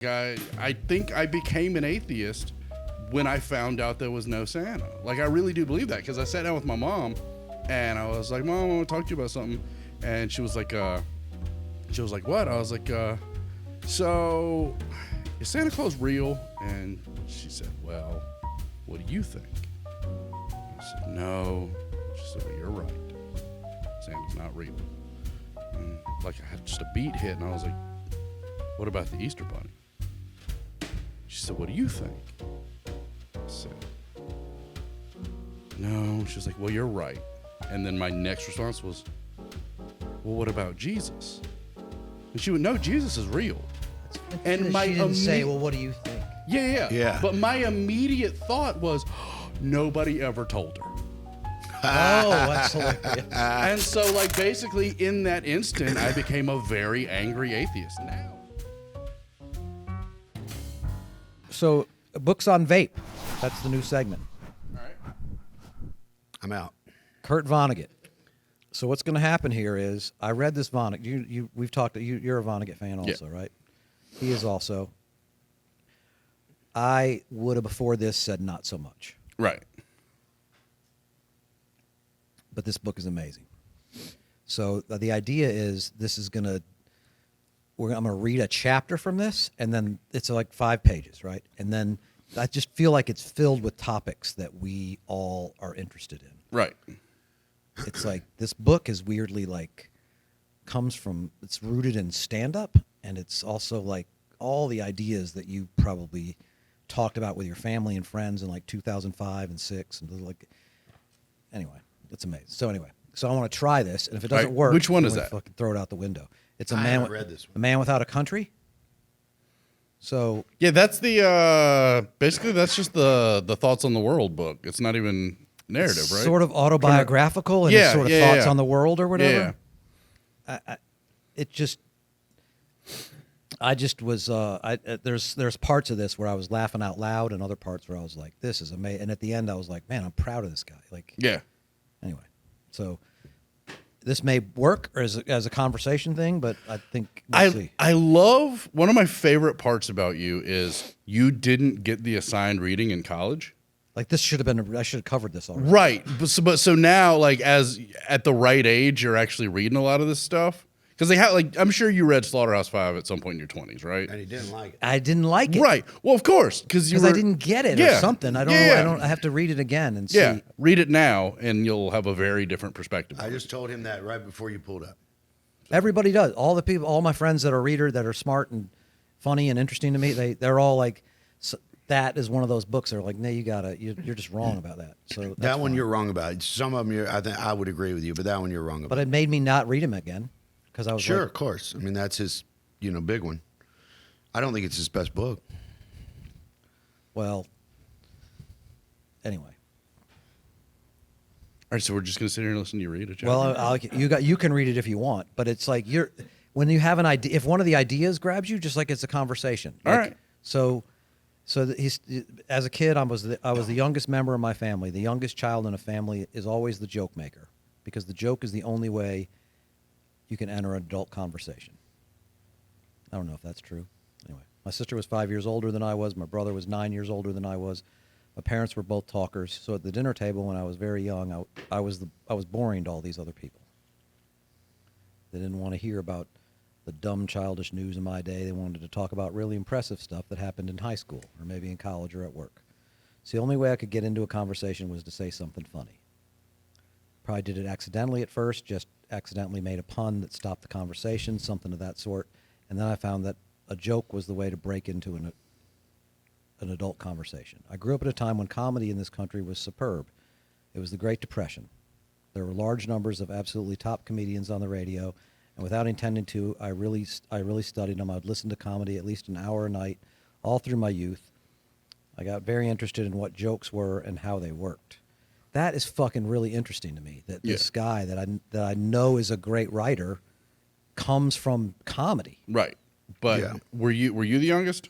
I think I became an atheist when I found out there was no Santa. Like, I really do believe that, because I sat down with my mom and I was like, Mom, I want to talk to you about something. And she was like, what? I was like, so is Santa Claus real? And she said, well, what do you think? I said, no. She said, well, you're right. Santa's not real. And like, I had just a beat hit, and I was like, what about the Easter Bunny? She said, what do you think? I said, no. She was like, well, you're right. And then my next response was, well, what about Jesus? And she would, no, Jesus is real. And she didn't say, well, what do you think? Yeah. But my immediate thought was, nobody ever told her. Oh, that's hilarious. And so, like, basically in that instant, I became a very angry atheist now. So, books on vape. That's the new segment. All right. I'm out. Kurt Vonnegut. So what's going to happen here is I read this Vonnegut. We've talked. You're a Vonnegut fan also, Yeah. right? He is also. I would have before this said not so much. Right. But this book is amazing. So the idea is this is going to. I'm going to read a chapter from this, and then it's like 5 pages, right? And then I just feel like it's filled with topics that we all are interested in. Right. It's like this book is weirdly like it's rooted in stand-up, and it's also like all the ideas that you probably talked about with your family and friends in like 2005 and 6 and like. Anyway, it's amazing. So I want to try this, and if it doesn't Right. work, Which one is I'm that? gonna fucking throw it out the window. It's I haven't read this one. A Man Without a Country. So Yeah, that's the basically that's just the thoughts on the world book. It's not even narrative, right? sort of autobiographical and his sort of thoughts on the world or whatever. Yeah. There's parts of this where I was laughing out loud, and other parts where I was like, "This is amazing." And at the end, I was like, "Man, I'm proud of this guy." Like, Yeah. Anyway, so this may work as a conversation thing, but I think we'll see. I love, one of my favorite parts about you is you didn't get the assigned reading in college. Like this should have been. I should have covered this already. Right. So now, like, as at the right age, you're actually reading a lot of this stuff. Because they have, like, I'm sure you read Slaughterhouse-Five at some point in your 20s, right? And he didn't like it. I didn't like it. Right. Well, of course, because I didn't get it or something. I don't know. I have to read it again and see. Yeah. Read it now, and you'll have a very different perspective. I just told him that right before you pulled up. Everybody does. All the people, all my friends that are reader, that are smart and funny and interesting to me, they're all like, that is one of those books. They're like, no, you're just wrong about that. So That one fine. you're wrong about. Some of them, I think I would agree with you, but that one you're wrong about. But it made me not read him again because I was Sure, like, of course. I mean, that's his, big one. I don't think it's his best book. well, anyway. All right, so we're just going to sit here and listen to you read it. Well, you can read it if you want, but it's like when you have an idea, if one of the ideas grabs you, just like it's a conversation. All right. So as a kid, I was the youngest member of my family. The youngest child in a family is always the joke maker, because the joke is the only way you can enter an adult conversation. I don't know if that's true. Anyway, my sister was 5 years older than I was. My brother was 9 years older than I was. My parents were both talkers. So at the dinner table when I was very young, I was boring to all these other people. They didn't want to hear about the dumb, childish news of my day. They wanted to talk about really impressive stuff that happened in high school or maybe in college or at work. So the only way I could get into a conversation was to say something funny. Probably did it accidentally at first, just accidentally made a pun that stopped the conversation, something of that sort. And then I found that a joke was the way to break into an adult conversation. I grew up at a time when comedy in this country was superb. It was the Great Depression. There were large numbers of absolutely top comedians on the radio, and without intending to, I really studied them. I would listen to comedy at least an hour a night, all through my youth. I got very interested in what jokes were and how they worked. That is fucking really interesting to me. That this guy that I know is a great writer comes from comedy. Right. But were you the youngest?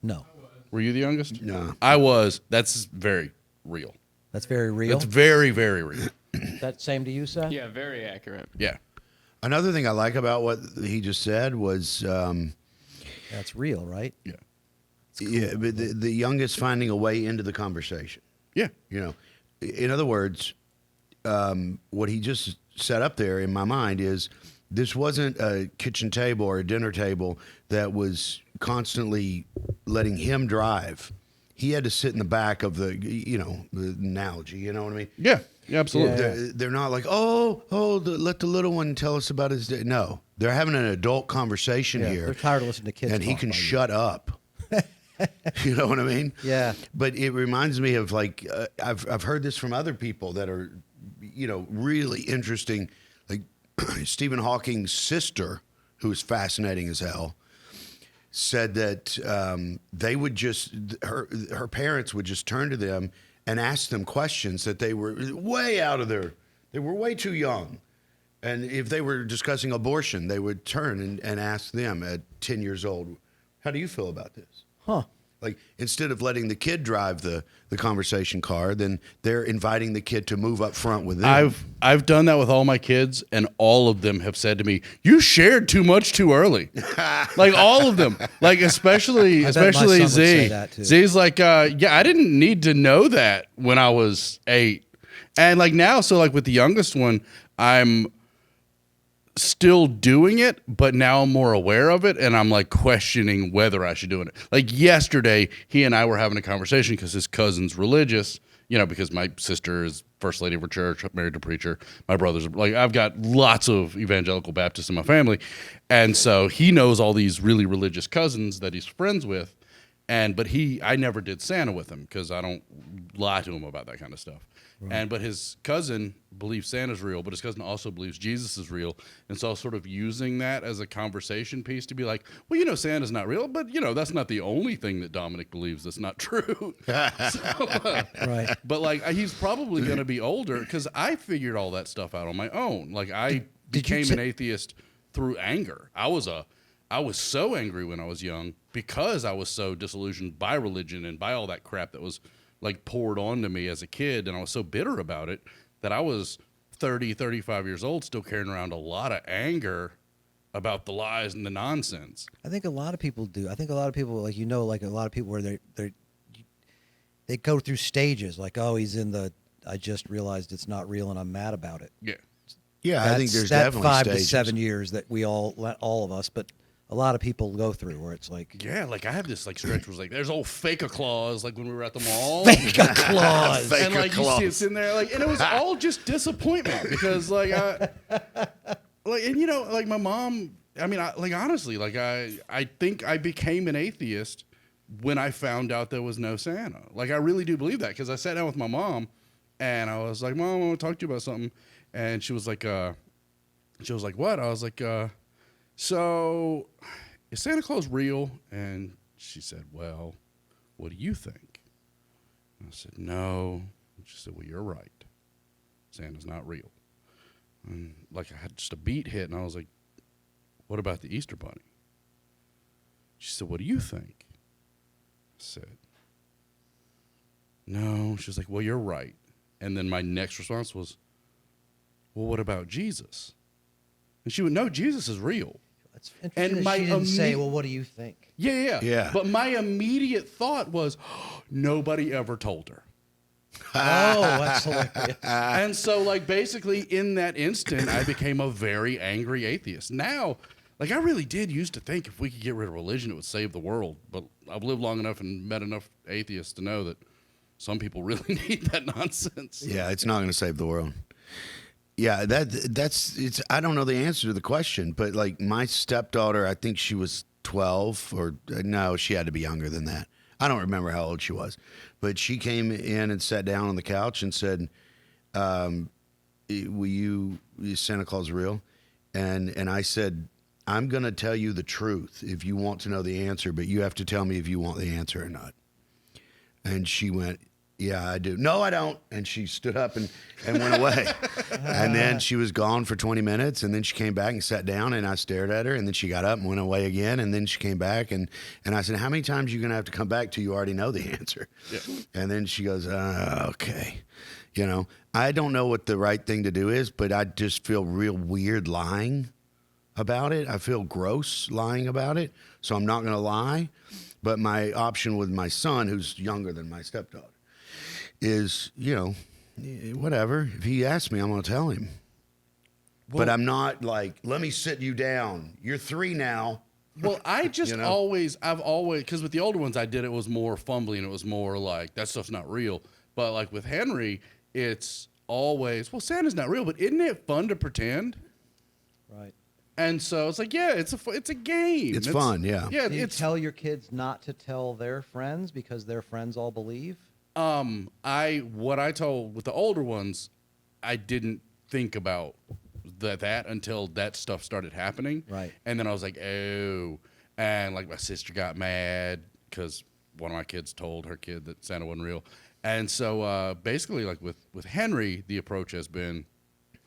No. Were you the youngest? No. I was. That's very real. That's very real. That's very, very real. That same to you, Seth? Yeah, very accurate. Yeah. Another thing I like about what he just said was That's real, right? Yeah. Yeah, but the youngest finding a way into the conversation. Yeah. You know, in other words, what he just set up there in my mind is this wasn't a kitchen table or a dinner table that was constantly letting him drive. He had to sit in the back of the analogy. You know what I mean? Yeah. Yeah, absolutely. Yeah. They're not like, let the little one tell us about his day. No, they're having an adult conversation Yeah, here. they're tired of listening to kids and he talk can about you. shut up. You know what I mean? Yeah. But it reminds me of I've heard this from other people that are, really interesting. Like Stephen Hawking's sister, who is fascinating as hell, said that they would just her parents would just turn to them and ask them questions that they were way out of they were way too young. And if they were discussing abortion, they would turn and ask them at 10 years old, how do you feel about this? Huh. Like, instead of letting the kid drive the conversation car, then they're inviting the kid to move up front with them. I've done that with all my kids, and all of them have said to me, "You shared too much too early." Like all of them, like especially I bet my son would say Z. that, too. Z's like, yeah, I didn't need to know that when I was 8, and like now, so like with the youngest one, I'm still doing it, but now I'm more aware of it, and I'm like questioning whether I should do it. Like yesterday, he and I were having a conversation because his cousin's religious, because my sister is first lady of her church, married to a preacher. My brother's like, I've got lots of evangelical Baptists in my family, and so he knows all these really religious cousins that he's friends with, but I never did Santa with him because I don't lie to him about that kind of stuff. Right. But his cousin believes Santa's real, but his cousin also believes Jesus is real. And so I was sort of using that as a conversation piece to be like, well, Santa's not real, but, that's not the only thing that Dominic believes that's not true. Right. But, like, he's probably going to be older because I figured all that stuff out on my own. Like, I became an atheist through anger. I was so angry when I was young because I was so disillusioned by religion and by all that crap that was like poured onto me as a kid, and I was so bitter about it that I was 30, 35 years old still carrying around a lot of anger about the lies and the nonsense. I think a lot of people do. I think a lot of people, like a lot of people where they go through stages, like, oh, he's in the, I just realized it's not real and I'm mad about it. Yeah. Yeah, I think there's that definitely 5 stages. to 7 years that we all of us, but a lot of people go through where it's like, Yeah, like I have this like stretch where it's like there's old fake claws like when we were at the mall. fake a clause. And like you see it's in there like, and it was all just disappointment because like like my mom, I mean, honestly, like I think I became an atheist when I found out there was no Santa. Like I really do believe that because I sat down with my mom and I was like, Mom, I want to talk to you about something. And she was like, what? I was like, so is Santa Claus real? And she said, well, what do you think? And I said, no. And she said, well, you're right. Santa's not real. And like I had just a beat hit, and I was like, what about the Easter Bunny? She said, what do you think? I said, no. She was like, well, you're right. And then my next response was, well, what about Jesus? And she went, no, Jesus is real. That's interesting. And she didn't say, well, what do you think? Yeah. But my immediate thought was, nobody ever told her. Oh, that's hilarious. And so, like, basically in that instant, I became a very angry atheist. Now, like, I really did used to think if we could get rid of religion, it would save the world. But I've lived long enough and met enough atheists to know that some people really need that nonsense. Yeah, it's not going to save the world. Yeah, that's I don't know the answer to the question, but like my stepdaughter, I think she was 12 or no, she had to be younger than that. I don't remember how old she was, but she came in and sat down on the couch and said, is Santa Claus real? And I said, I'm going to tell you the truth if you want to know the answer, but you have to tell me if you want the answer or not. And she went, yeah, I do. No, I don't. And she stood up and went away. And then she was gone for 20 minutes. And then she came back and sat down and I stared at her. And then she got up and went away again. And then she came back and I said, how many times are you going to have to come back till you already know the answer? Yeah. And then she goes, okay. I don't know what the right thing to do is, but I just feel real weird lying. about it. I feel gross lying about it, so I'm not going to lie. But my option with my son, who's younger than my stepdaughter, is, whatever. If he asks me, I'm going to tell him. But I'm not like, let me sit you down. You're 3 now. Well, I just I've always, because with the older ones I did, it was more fumbling. It was more like, that stuff's not real. But like with Henry, it's always, well, Santa's not real, but isn't it fun to pretend? Right. And so it's like, yeah, it's a game. It's fun, yeah. Yeah, Do you tell your kids not to tell their friends because their friends all believe? What I told with the older ones, I didn't think about that until that stuff started happening. Right. And then I was like, oh. And like my sister got mad because one of my kids told her kid that Santa wasn't real. And so basically, like with Henry, the approach has been,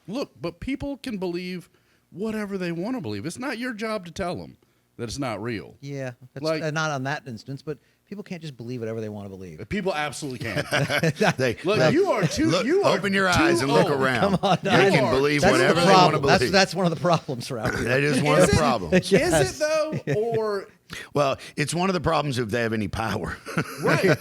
look, but people can believe whatever they want to believe. It's not your job to tell them that it's not real. Yeah. Like, not on that instance, but people can't just believe whatever they want to believe. People absolutely can. Look, you are too. Open your eyes and look old. around. Come on, They can believe whatever they want to believe. That's one of the problems around here. That is one of the problems. Is it though, or well, it's one of the problems if they have any power. right?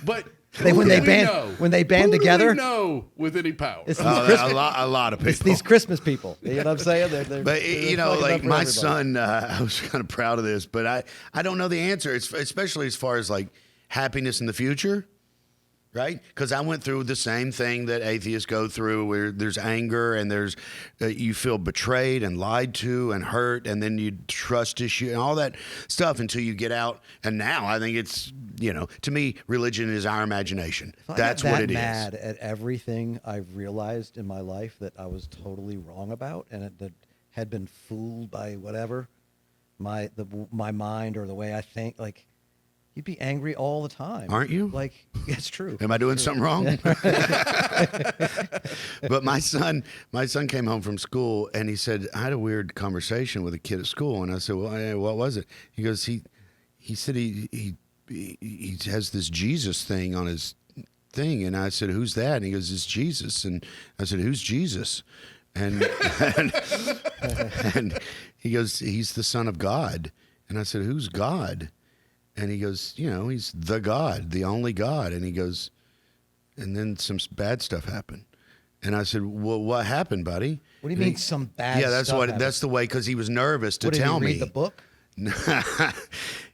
But when they band together, do we know with any power. It's a lot of people. It's these Christmas people. You know what I'm saying? They're but like my everybody. son, I was kind of proud of this, but I don't know the answer. It's especially as far as like happiness in the future. Right? Because I went through the same thing that atheists go through, where there's anger and there's you feel betrayed and lied to and hurt, and then you trust issue and all that stuff until you get out. And now I think it's, to me, religion is our imagination. That's what it is. I'm mad at everything I've realized in my life that I was totally wrong about, and that had been fooled by whatever my mind or the way I think. Like, you'd be angry all the time. Aren't you? Like, it's true. Am I doing something wrong? But my son came home from school and he said, I had a weird conversation with a kid at school. And I said, well, what was it? He goes, he said he has this Jesus thing on his thing. And I said, who's that? And he goes, it's Jesus. And I said, who's Jesus? And he goes, he's the Son of God. And I said, who's God? And he goes, he's the God, the only God. And he goes, and then some bad stuff happened. And I said, well, what happened, buddy? What do you mean some bad stuff? Yeah, that's the way, because he was nervous to what, tell did he me. read the book?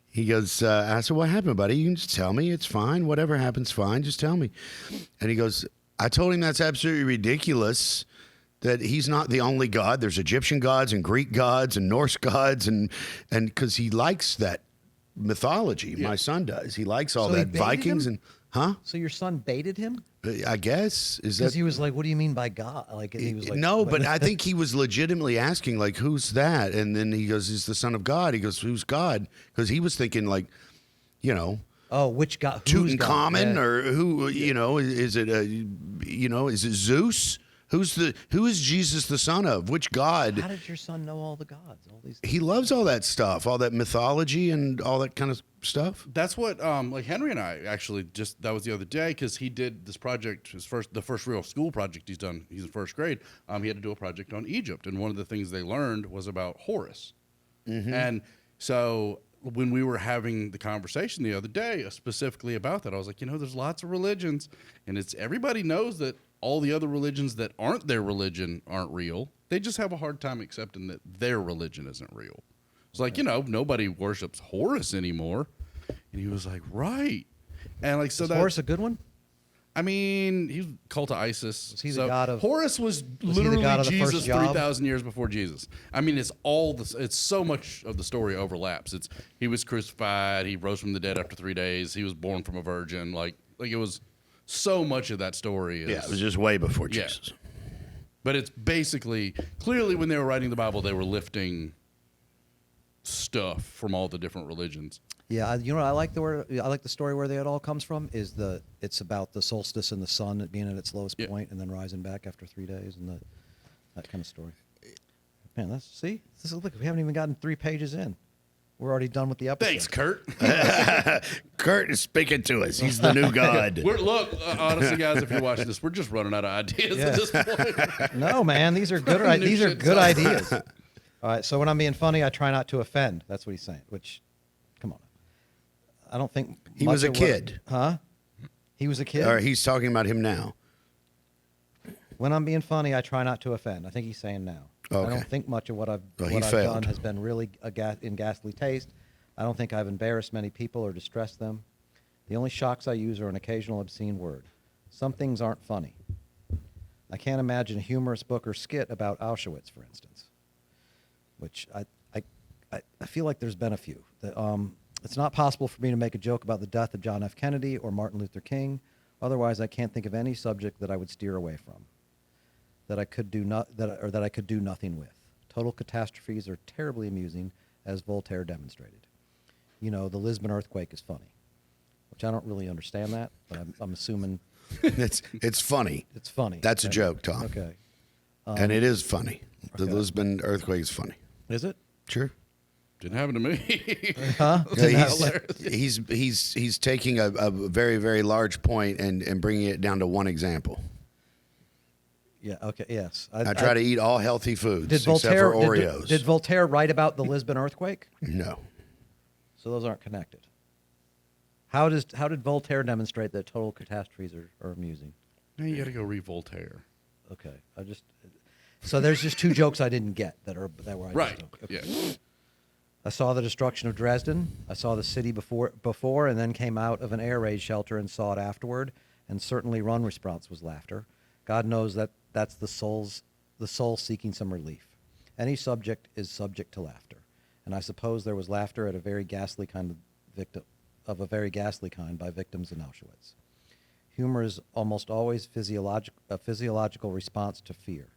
He goes, I said, what happened, buddy? You can just tell me. It's fine. Whatever happens, fine. Just tell me. And he goes, I told him that's absolutely ridiculous, that he's not the only God. There's Egyptian gods and Greek gods and Norse gods, and because he likes that mythology. My son does. He likes all that Vikings him? So your son baited him? I guess because he was like, "What do you mean by God?" Like he was like, "No," but I think he was legitimately asking, like, "Who's that?" And then he goes, "He's the Son of God." He goes, "Who's God?" Because he was thinking, like, oh, which God? Tutankhamun, or who? Is it? Is it Zeus? Who is Jesus the son of? Which God? How did your son know all the gods? All these things? He loves all that stuff, all that mythology and all that kind of stuff. That's what like Henry and I actually that was the other day, because he did this project, the first real school project he's done. He's in first grade. He had to do a project on Egypt, and one of the things they learned was about Horus. Mm-hmm. And so when we were having the conversation the other day specifically about that, I was like, there's lots of religions, and everybody knows that all the other religions that aren't their religion aren't real. They just have a hard time accepting that their religion isn't real. It's like, nobody worships Horus anymore. And he was like, right. And like, so is Horus a good one? I mean, he's cult of Isis. Was he the god of? Horus was literally Jesus 3,000 years before Jesus. I mean, it's so much of the story overlaps. He was crucified. He rose from the dead after 3 days. He was born from a virgin. Like it was so much of that story. It was just way before Jesus. Yeah. But it's basically, clearly when they were writing the Bible, they were lifting stuff from all the different religions. Yeah, I like the story where it all comes from. It's about the solstice and the sun being at its lowest point and then rising back after 3 days, and that kind of story. Man, look, we haven't even gotten 3 pages in. We're already done with the episode. Thanks, Kurt. Kurt is speaking to us. He's the new God. Honestly, guys, if you're watching this, we're just running out of ideas at this point. No, man, these are good. These are good ideas. All right, so when I'm being funny, I try not to offend. That's what he's saying. Which, come on, I don't think He much was a of kid. Huh? He was a kid. Or he's talking about him now. When I'm being funny, I try not to offend. I think he's saying now. Okay. I don't think much of what I've Well, he what I've failed. done has been really in ghastly taste. I don't think I've embarrassed many people or distressed them. The only shocks I use are an occasional obscene word. Some things aren't funny. I can't imagine a humorous book or skit about Auschwitz, for instance, which I feel like there's been a few. It's not possible for me to make a joke about the death of John F. Kennedy or Martin Luther King. Otherwise, I can't think of any subject that I would steer away from, that I could do nothing with. Total catastrophes are terribly amusing, as Voltaire demonstrated. You know, the Lisbon earthquake is funny, which I don't really understand that, but I'm assuming It's funny. it's funny. That's a joke, Tom. Okay. And it is funny. The okay. Lisbon earthquake is funny. Is it? Sure. Didn't happen to me. Huh? Yeah, he's taking a very, very large point and bringing it down to one example. Yeah. Okay. Yes. I try to eat all healthy foods Did except Voltaire for Oreos. Did Voltaire write about the Lisbon earthquake? No. So those aren't connected. How did Voltaire demonstrate that total catastrophes are amusing? Now you got to go read Voltaire. Okay. So there's just two jokes I didn't get that were I Right. Just, okay. Yeah. I saw the destruction of Dresden. I saw the city before and then came out of an air raid shelter and saw it afterward, and certainly one response was laughter. God knows that's the soul seeking some relief. Any subject is subject to laughter, and I suppose there was laughter at a very ghastly kind of by victims in Auschwitz. Humor is almost always a physiological response to fear.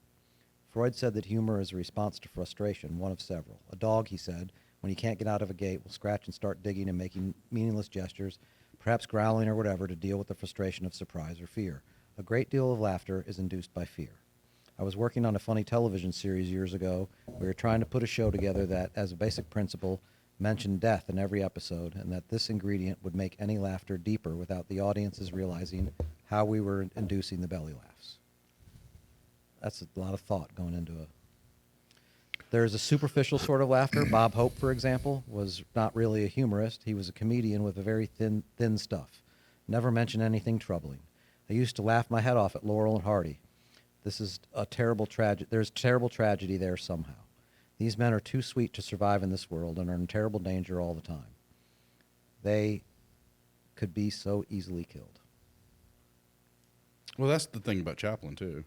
Freud said that humor is a response to frustration, one of several. A dog, he said, when he can't get out of a gate, will scratch and start digging and making meaningless gestures, perhaps growling or whatever, to deal with the frustration of surprise or fear. A great deal of laughter is induced by fear. I was working on a funny television series years ago. We were trying to put a show together that, as a basic principle, mentioned death in every episode, and that this ingredient would make any laughter deeper without the audiences realizing how we were inducing the belly laughs. That's a lot of thought going into a... There's a superficial sort of laughter. Bob Hope, for example, was not really a humorist. He was a comedian with a very thin stuff. Never mentioned anything troubling. I used to laugh my head off at Laurel and Hardy. This is a terrible tragedy. There's terrible tragedy there somehow. These men are too sweet to survive in this world and are in terrible danger all the time. They could be so easily killed. Well, that's the thing about Chaplin, too.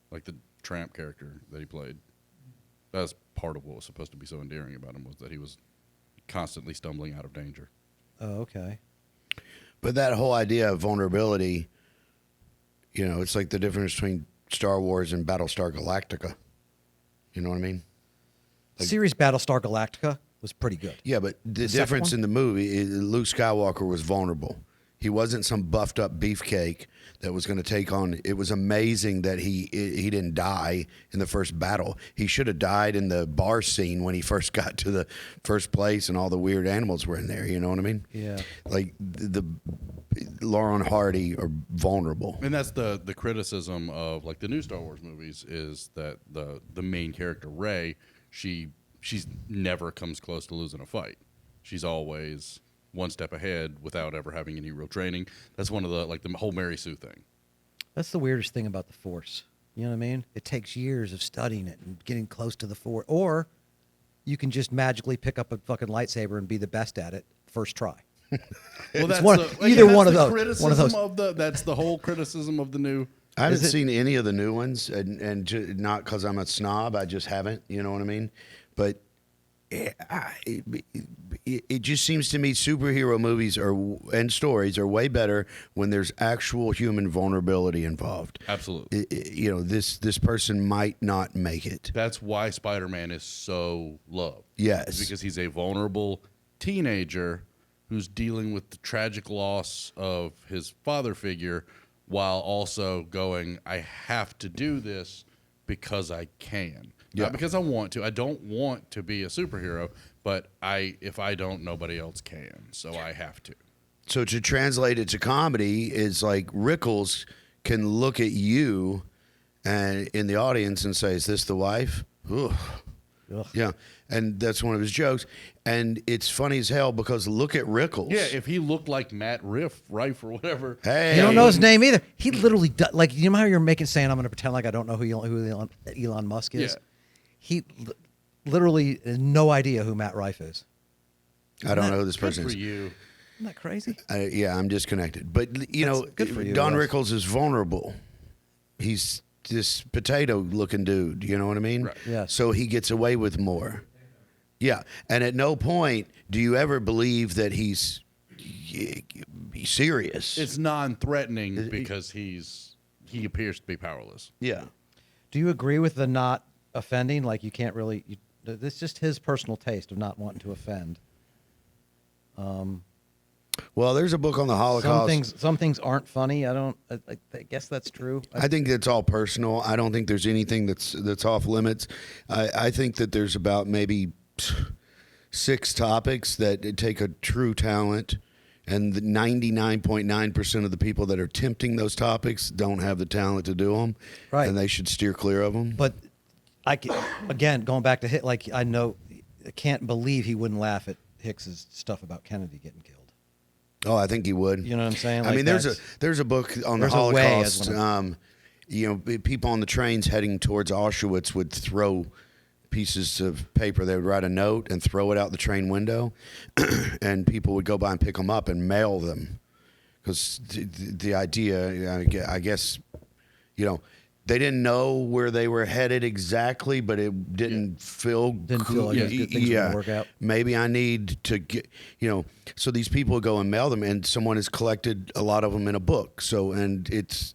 Like the tramp character that he played. That's part of what was supposed to be so endearing about him, was that he was constantly stumbling out of danger. Oh, okay. But that whole idea of vulnerability, you know, it's like the difference between Star Wars and Battlestar Galactica. You know what I mean? The series Battlestar Galactica was pretty good. Yeah, but the second difference one? in the movie, Luke Skywalker was vulnerable. He wasn't some buffed up beefcake that was going to take on. It was amazing that he didn't die in the first battle. He should have died in the bar scene when he first got to the first place and all the weird animals were in there. You know what I mean? Yeah. Like the Laurel and Hardy are vulnerable. And that's the criticism of like the new Star Wars movies, is that the main character, Rey, she's never comes close to losing a fight. She's always one step ahead without ever having any real training. That's one of the whole Mary Sue thing. That's the weirdest thing about the Force. You know what I mean? It takes years of studying it and getting close to the Force. Or you can just magically pick up a fucking lightsaber and be the best at it first try. Well, that's one of those. Criticism One of those. That's the whole criticism of the new. I haven't Is it- seen any of the new ones, and not because I'm a snob. I just haven't. You know what I mean? But it just seems to me superhero movies and stories are way better when there's actual human vulnerability involved. Absolutely. You know, this person might not make it. That's why Spider-Man is so loved. Yes. It's because he's a vulnerable teenager who's dealing with the tragic loss of his father figure, while also going, I have to do this because I can. Yeah. Not because I want to. I don't want to be a superhero, but if I don't, nobody else can. So I have to. So to translate it to comedy is like Rickles can look at you and in the audience and say, "Is this the wife?" Ugh. Ugh. Yeah, and that's one of his jokes. And it's funny as hell because look at Rickles. Yeah, if he looked like Matt Riff or whatever. Hey, You don't know his name either. He literally like you know how you're making saying I'm going to pretend like I don't know who Elon Musk is. Yeah. He literally has no idea who Matt Rife is. I don't know who this Good person for is. you. Isn't that crazy? Yeah, I'm disconnected. But you know, good for you, Don Russ. Rickles is vulnerable. He's this potato-looking dude. You know what I mean? Right. Yes. So he gets away with more. Yeah, and at no point do you ever believe that he's serious. It's non-threatening because he appears to be powerless. Yeah. Do you agree with the not offending? Like you can't really. It's just his personal taste of not wanting to offend. Well, there's a book on the Holocaust. Some things aren't funny. I guess that's true. I think it's all personal. I don't think there's anything that's off limits. I think that there's about maybe 6 topics that take a true talent, and the 99.9% of the people that are tempting those topics don't have the talent to do them, Right. and they should steer clear of them. But again, going back to Hicks, like I can't believe he wouldn't laugh at Hicks's stuff about Kennedy getting killed. Oh, I think he would. You know what I'm saying? I Like mean, there's a book on the there's a way, Holocaust. as one You know, people on the trains heading towards Auschwitz would throw pieces of paper. They would write a note and throw it out the train window, and people would go by and pick them up and mail them. Because the idea, I guess, you know, they didn't know where they were headed exactly, but it didn't feel like things were gonna work out. Maybe I need to get, you know, so these people would go and mail them, and someone has collected a lot of them in a book. So, and it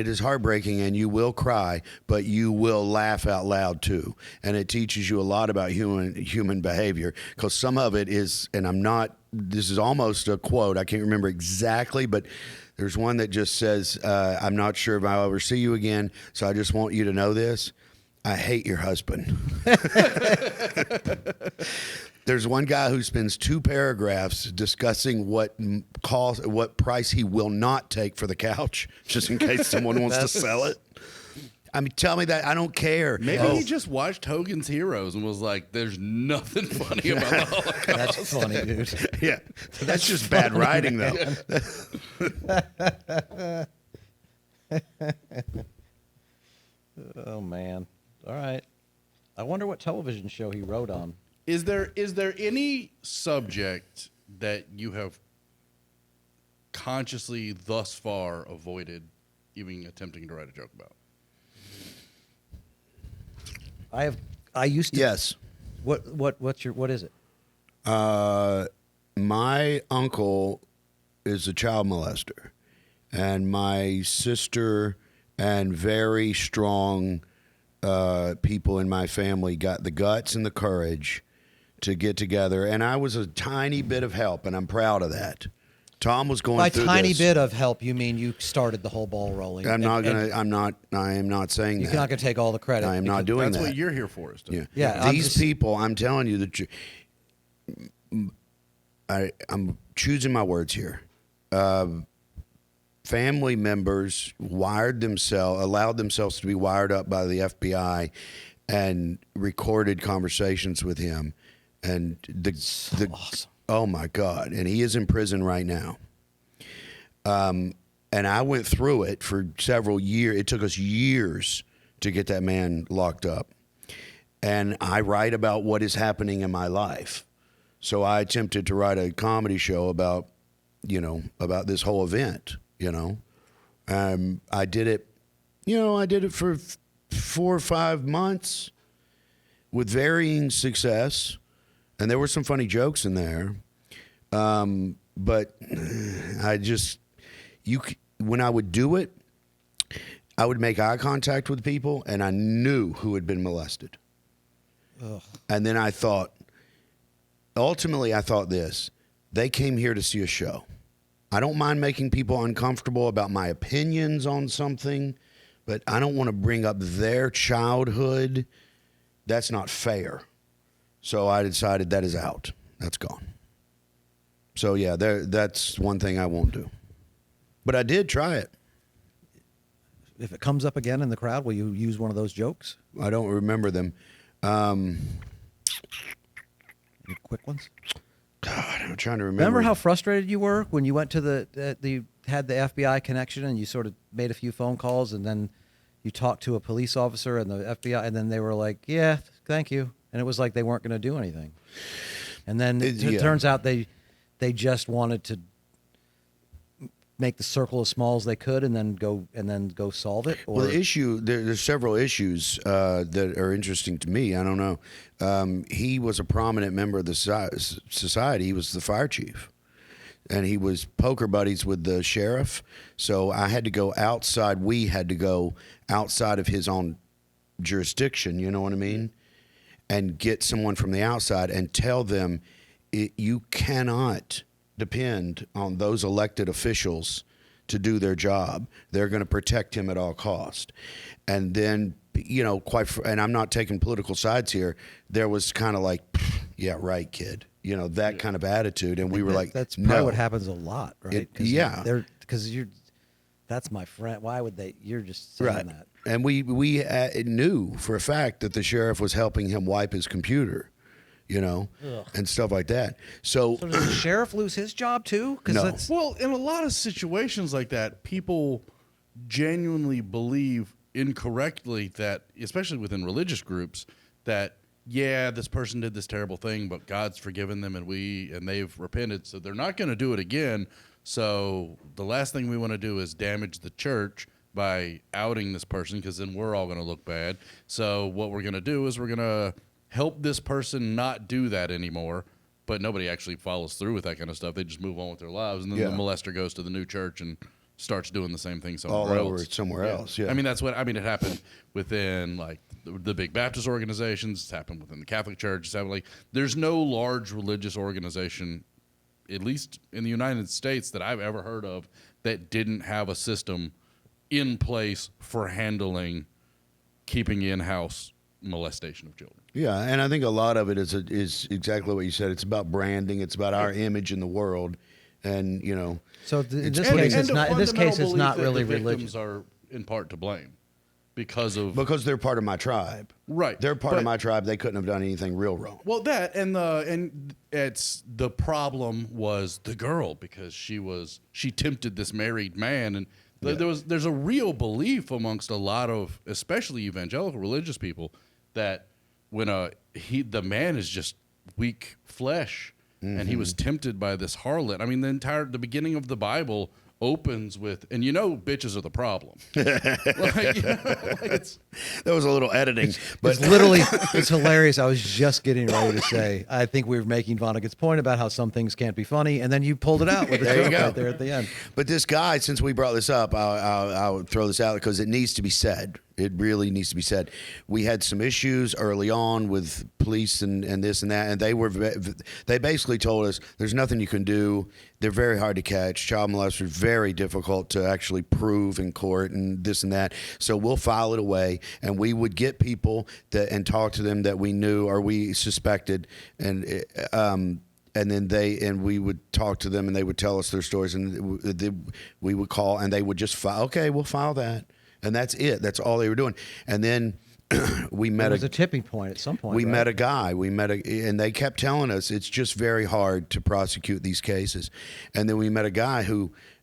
is heartbreaking, and you will cry, but you will laugh out loud too. And it teaches you a lot about human behavior, because some of it is, and this is almost a quote, I can't remember exactly, but there's one that just says, I'm not sure if I'll ever see you again, so I just want you to know this. I hate your husband. There's one guy who spends 2 paragraphs discussing what price he will not take for the couch, just in case someone wants to sell it. I mean, tell me that. I don't care. Maybe he just watched Hogan's Heroes and was like, there's nothing funny about the Holocaust. That's funny, dude. Yeah, that's just bad writing, though. Oh man. All right. I wonder what television show he wrote on. Is there any subject that you have consciously thus far avoided even attempting to write a joke about? I used to. Yes. What is it? My uncle is a child molester, and my sister and very strong people in my family got the guts and the courage to get together, and I was a tiny bit of help, and I'm proud of that. Tom was going By through tiny this. bit of help, you mean you started the whole ball rolling? I am not saying You're that. not going to take all the credit. I am not doing That's that. what you're here for, is to Yeah, These people, I'm telling you, I'm choosing my words here. Family members allowed themselves to be wired up by the FBI and recorded conversations with him. And awesome. Oh my God. And he is in prison right now. And I went through it for several years. It took us years to get that man locked up. And I write about what is happening in my life. So I attempted to write a comedy show about this whole event, I did it for 4 or 5 months with varying success. And there were some funny jokes in there. But when I would do it, I would make eye contact with people, and I knew who had been molested. Ugh. And then ultimately I thought this, they came here to see a show. I don't mind making people uncomfortable about my opinions on something, but I don't want to bring up their childhood. That's not fair. So I decided that is out. That's gone. So yeah, that's one thing I won't do. But I did try it. If it comes up again in the crowd, will you use one of those jokes? I don't remember them. Any quick ones. God, I'm trying to Remember how frustrated you were when you went to you had the FBI connection and you sort of made a few phone calls and then you talked to a police officer and the FBI and then they were like, yeah, thank you. And it was like they weren't going to do anything. And then it turns out they just wanted to make the circle as small as they could and then go solve it. Or? Well, the issue there's several issues that are interesting to me. I don't know. He was a prominent member of the society. He was the fire chief, and he was poker buddies with the sheriff. So I had to go outside. We had to go outside of his own jurisdiction. You know what I mean? And get someone from the outside and tell them you cannot depend on those elected officials to do their job. They're going to protect him at all cost. And then, you know, and I'm not taking political sides here, there was kind of like, yeah, right, kid. You know, that kind of attitude. And we were like, that's probably what happens a lot, right? Because that's my friend. Why would they? You're just saying that. And we knew for a fact that the sheriff was helping him wipe his computer, you know, and stuff like that. So does the sheriff lose his job too? No. Well, in a lot of situations like that, people genuinely believe incorrectly that, especially within religious groups, that yeah, this person did this terrible thing, but God's forgiven them and they've repented, so they're not going to do it again. So the last thing we want to do is damage the church by outing this person, because then we're all going to look bad. So what we're going to do is we're going to help this person not do that anymore. But nobody actually follows through with that kind of stuff. They just move on with their lives, and then the molester goes to the new church and starts doing the same thing somewhere else. Yeah. I mean, it happened within like the big Baptist organizations. It's happened within the Catholic Church. It's happened like there's no large religious organization, at least in the United States, that I've ever heard of that didn't have a system in place for handling keeping in-house molestation of children. Yeah, and I think a lot of it is exactly what you said. It's about branding. It's about our image in the world, and you know. So in this case, it's not. In this case, it's not really religion. Victims are in part to blame because they're part of my tribe. Right, they're part of my tribe. They couldn't have done anything real wrong. Well, that and it's the problem was the girl, because she tempted this married man, and there's a real belief amongst a lot of especially evangelical religious people that when the man is just weak flesh, and he was tempted by this harlot. I mean, the beginning of the Bible opens with, and bitches are the problem. That was a little editing, but it's hilarious. I was just getting ready to say, I think we were making Vonnegut's point about how some things can't be funny, and then you pulled it out with the joke right there at the end. But this guy, since we brought this up, I'll throw this out because it needs to be said. It really needs to be said. We had some issues early on with police and this and that, and they basically told us there's nothing you can do. They're very hard to catch. Child molesters very difficult to actually prove in court and this and that. So we'll file it away, and we would get people and talk to them that we knew or we suspected, and then we would talk to them, and they would tell us their stories, and we would call, and they would just file. Okay, we'll file that. And that's it. That's all they were doing. And then we met. There was a tipping point at some point. We met a guy. And they kept telling us it's just very hard to prosecute these cases. And then we met a guy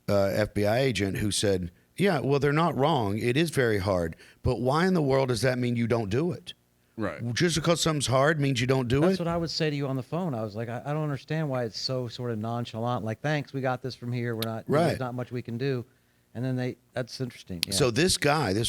FBI agent, who said, "Yeah, well, they're not wrong. It is very hard. But why in the world does that mean you don't do it? Right. Just because something's hard means you don't do it." That's what I would say to you on the phone. I was like, I don't understand why it's so sort of nonchalant. Like, thanks, we got this from here. We're not. Right. There's not much we can do. And then that's interesting. Yeah. So this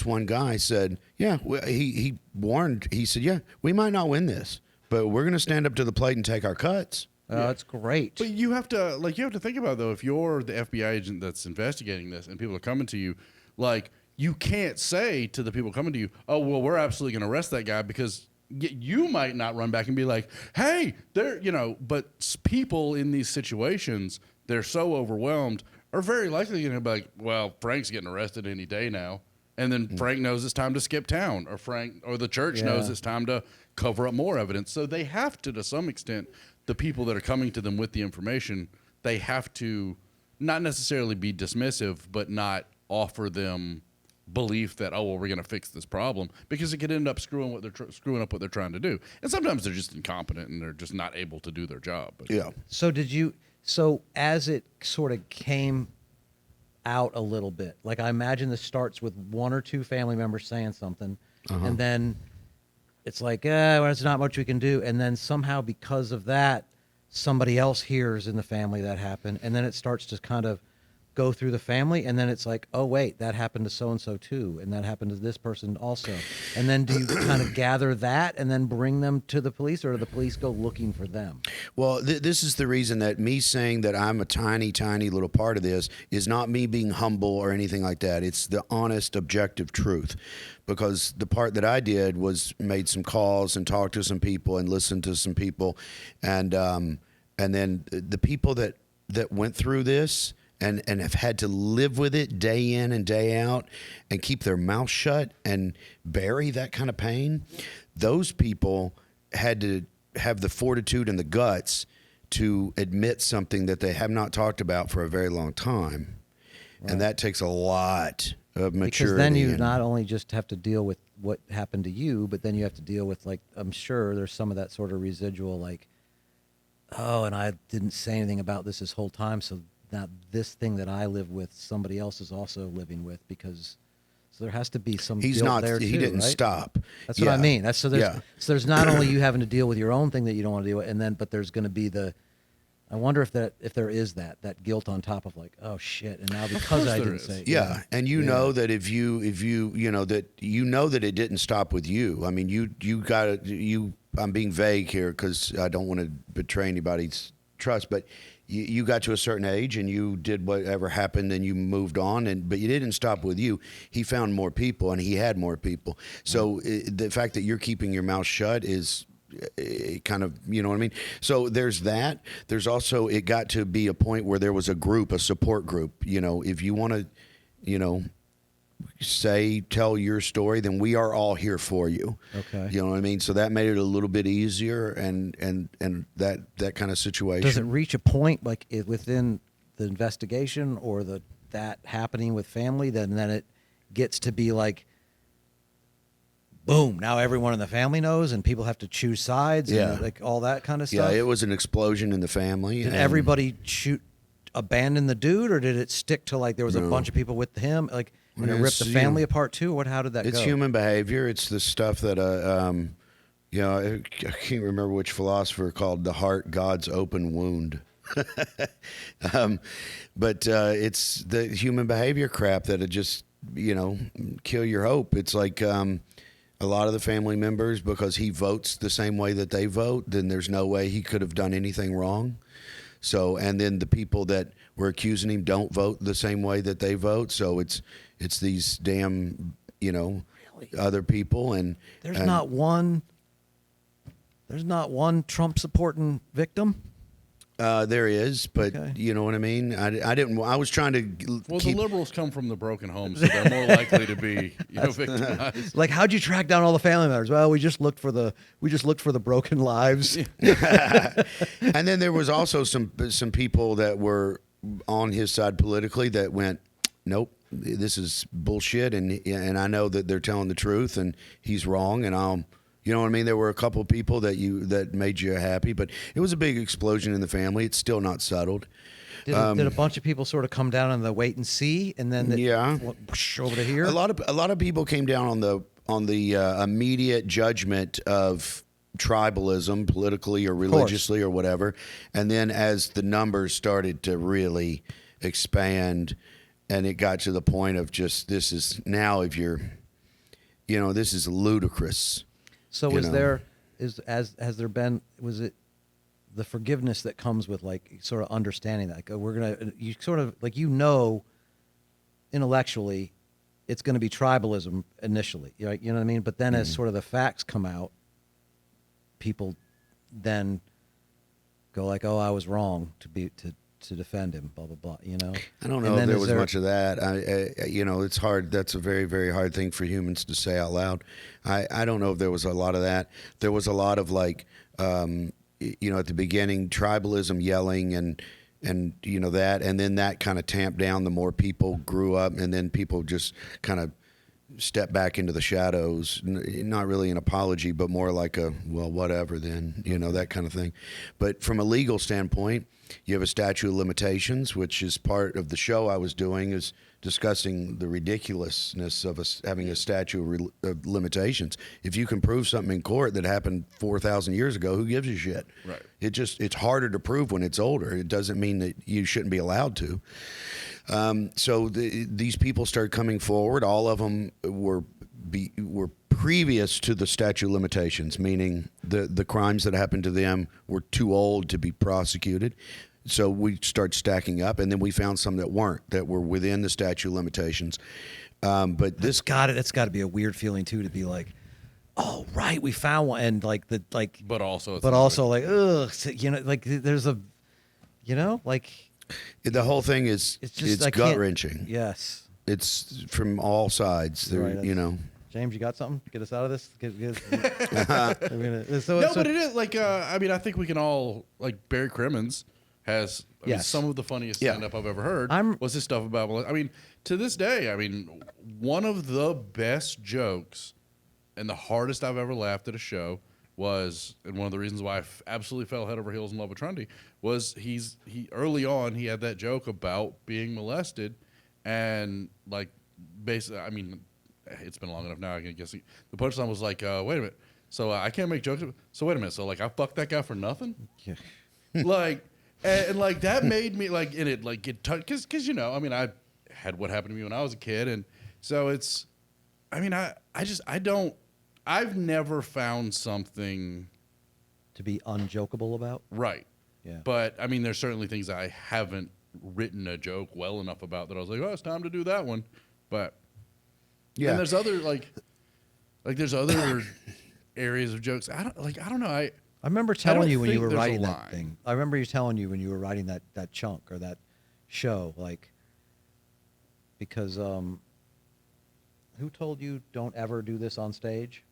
one guy said, yeah, he warned, he said, yeah, we might not win this, but we're going to stand up to the plate and take our cuts. That's great. But you have to think about, though, if you're the FBI agent that's investigating this and people are coming to you, like, you can't say to the people coming to you, oh, well, we're absolutely going to arrest that guy, because you might not run back and be like, hey, but people in these situations, they're so overwhelmed, are very likely going to be like, well, Frank's getting arrested any day now. And then Frank knows it's time to skip town, or the church knows it's time to cover up more evidence. So they have to some extent, the people that are coming to them with the information, they have to not necessarily be dismissive, but not offer them belief that, oh, well, we're going to fix this problem, because it could end up screwing up what they're trying to do. And sometimes they're just incompetent and they're just not able to do their job. But, Yeah. So as it sort of came out a little bit, like I imagine this starts with one or two family members saying something, and then it's like, well, there's not much we can do. And then somehow because of that, somebody else hears in the family that happened, and then it starts to kind of go through the family, and then it's like, oh wait, that happened to so and so too, and that happened to this person also. And then do you kind of gather that and then bring them to the police, or do the police go looking for them? Well, this is the reason that me saying that I'm a tiny, tiny little part of this is not me being humble or anything like that. It's the honest, objective truth. Because the part that I did was made some calls and talked to some people and listened to some people, and then the people that went through this and have had to live with it day in and day out and keep their mouth shut and bury that kind of pain, those people had to have the fortitude and the guts to admit something that they have not talked about for a very long time. Right. And that takes a lot of maturity. Because then you not only just have to deal with what happened to you, but then you have to deal with, like, I'm sure there's some of that sort of residual, like, oh, and I didn't say anything about this whole time, so now this thing that I live with, somebody else is also living with, because so there has to be some guilt there too. He didn't right? stop. That's what I mean. So there's not only you having to deal with your own thing that you don't want to deal with, and then but there's going to be the. I wonder if there is that guilt on top of, like, oh shit, and now because I didn't say it. Yeah, and you know that if you that it didn't stop with you. I mean, you got to. I'm being vague here because I don't want to betray anybody's trust, but you got to a certain age and you did whatever happened and you moved on, but you didn't stop with you. He found more people and he had more people. So the fact that you're keeping your mouth shut is kind of, you know what I mean? So there's that. There's also, it got to be a point where there was a group, a support group. If you want to, tell your story, then we are all here for you. Okay. You know what I mean? So that made it a little bit easier, and that kind of situation. Does it reach a point, like, within the investigation or that happening with family, then it gets to be like, boom, now everyone in the family knows and people have to choose sides, and like all that kind of stuff? Yeah, it was an explosion in the family. Did everybody abandon the dude, or did it stick to, like, there was a bunch of people with him, like, and it ripped the family apart too? How did that go? It's human behavior. It's the stuff that I can't remember which philosopher called the heart God's open wound. But it's the human behavior crap that it just kill your hope. It's like a lot of the family members, because he votes the same way that they vote, then there's no way he could have done anything wrong. So, and then the people that were accusing him don't vote the same way that they vote. So it's these damn, other people. And there's not one Trump supporting victim. There is, but okay. You know what I mean? I was trying to the liberals come from the broken home, so they're more likely to be victimized. Like, how'd you track down all the family members? Well, we just looked for the broken lives. And then there was also some people that were on his side politically that went, nope, this is bullshit, and I know that they're telling the truth and he's wrong, and you know what I mean? There were a couple of people that made you happy, but it was a big explosion in the family. It's still not settled. Did a bunch of people sort of come down on the wait and see, and then over to here? A lot of people came down on the immediate judgment of tribalism, politically or religiously or whatever, and then as the numbers started to really expand, and it got to the point of just this is ludicrous. So has there been, was it the forgiveness that comes with, like, sort of understanding that, like, you sort of, like, intellectually it's going to be tribalism initially, right? You know what I mean? But then as sort of the facts come out, people then go like, oh, I was wrong to defend him, blah, blah, blah, I don't know if there was much of that. It's hard. That's a very, very hard thing for humans to say out loud. I don't know if there was a lot of that. There was a lot of, like, at the beginning, tribalism, yelling and that, and then that kind of tamped down the more people grew up, and then people just kind of step back into the shadows, not really an apology, but more like a, well, whatever then, that kind of thing. But from a legal standpoint, you have a statute of limitations, which is part of the show I was doing, is discussing the ridiculousness of us having a statute of limitations. If you can prove something in court that happened 4,000 years ago, who gives a shit? Right. It's harder to prove when it's older. It doesn't mean that you shouldn't be allowed to. So these people started coming forward. All of them were previous to the statute of limitations, meaning the crimes that happened to them were too old to be prosecuted. So we start stacking up, and then we found some that were within the statute of limitations. But this that's got to be a weird feeling too, to be like, oh right, we found one, and but also like, ugh, like there's a, like. The whole thing is it's gut wrenching. Yes, it's from all sides. Right, James, you got something? Get us out of this. But it is like I mean, I think we can all, like, Barry Crimmins has some of the funniest stand-up I've ever heard. Was his stuff about? I mean, to this day, I mean, one of the best jokes and the hardest I've ever laughed at a show was, and one of the reasons why I absolutely fell head over heels in love with Trundy, was he early on he had that joke about being molested, and like basically, I mean, it's been long enough now. I can guess the punchline was like, wait a minute, so I can't make jokes. So wait a minute, so like I fucked that guy for nothing? Yeah. Like, and like that made me like in it like get touched because I mean I had what happened to me when I was a kid, and so it's, I mean I've never found something to be unjokeable about. Right. Yeah. But I mean, there's certainly things I haven't written a joke well enough about that I was like, oh, it's time to do that one. But and there's other like there's other areas of jokes. I don't know. I remember telling you when you were there's a writing that line. thing. I remember you telling you when you were writing that chunk or that show, like, because who told you don't ever do this on stage?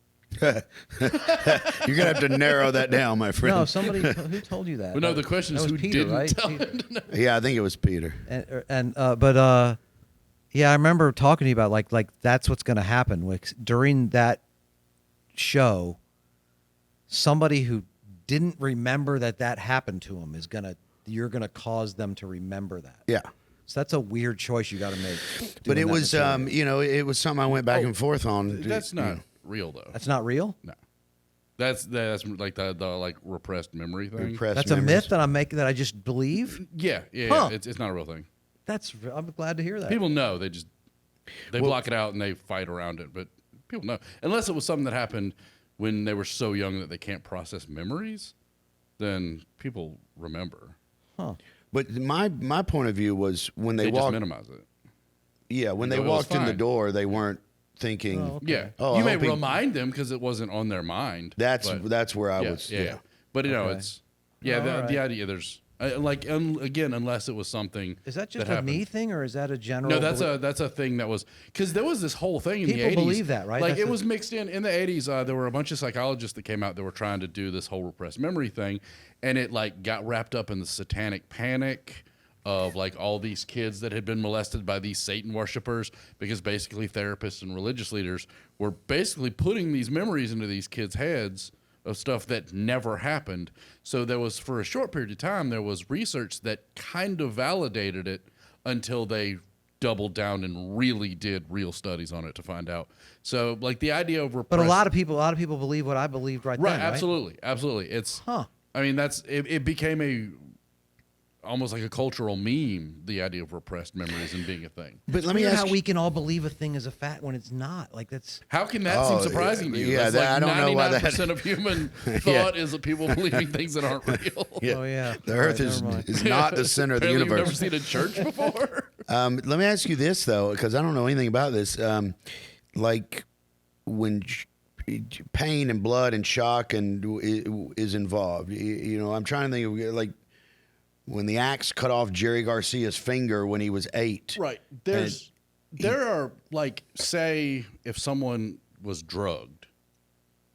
You're gonna have to narrow that down, my friend. No, somebody who told you that. Well, no, the question is who Peter, didn't right? tell him to know. Yeah, I think it was Peter. Yeah, I remember talking to you about like that's what's going to happen. Like, during that show, somebody who didn't remember that happened to him you're gonna cause them to remember that. Yeah. So that's a weird choice you got to make. But it was it was something I went back and forth on. That's not real though. That's not real? No. That's like the like repressed memory thing. That's a myth that I'm making that I just believe? Yeah. Huh. It's not a real thing. I'm glad to hear that. People know, they block it out and they fight around it, but people know. Unless it was something that happened when they were so young that they can't process memories, then people remember. Huh. But my point of view was when they just walked, minimize it. Yeah, when they it was walked in the fine. door, they weren't thinking. Oh, okay. Yeah. Oh, you I may hope he- remind them because it wasn't on their mind. That's where I yeah, was. Yeah. But Okay. it's All right. the idea there's again, unless it was something. Is that just that a me happened. thing, or is that a general? No, that's a thing that was, because there was this whole thing in People the 80s. believe that, right? Like That's it the- was mixed in the 80s. There were a bunch of psychologists that came out that were trying to do this whole repressed memory thing, and it like got wrapped up in the satanic panic of like all these kids that had been molested by these Satan worshipers, because basically therapists and religious leaders were basically putting these memories into these kids' heads of stuff that never happened. So there was, for a short period of time, there was research that kind of validated it until they doubled down and really did real studies on it to find out. So like the idea of repressed, But a lot of people believe what I believed right then. Right? Absolutely. It's I mean, it became almost like a cultural meme, the idea of repressed memories and being a thing. But let me Weird ask how you, we can all believe a thing is a fact when it's not. Like that's How can that seem surprising to you? yeah, That's like I don't know why that- 99% of human thought is of people believing things that aren't real. Oh yeah. the All Earth right, is never mind. not the center of the Apparently universe. You've never seen a church before. Let me ask you this though, because I don't know anything about this. Like when pain and blood and shock is involved, I'm trying to think of like when the axe cut off Jerry Garcia's finger when he was 8. Right. There are, like, say if someone was drugged,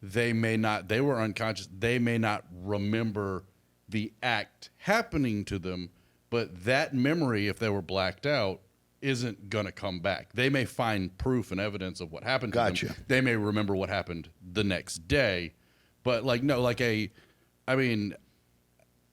they were unconscious, they may not remember the act happening to them, but that memory, if they were blacked out, isn't going to come back. They may find proof and evidence of what happened to Gotcha. them. They may remember what happened the next day, but like no, like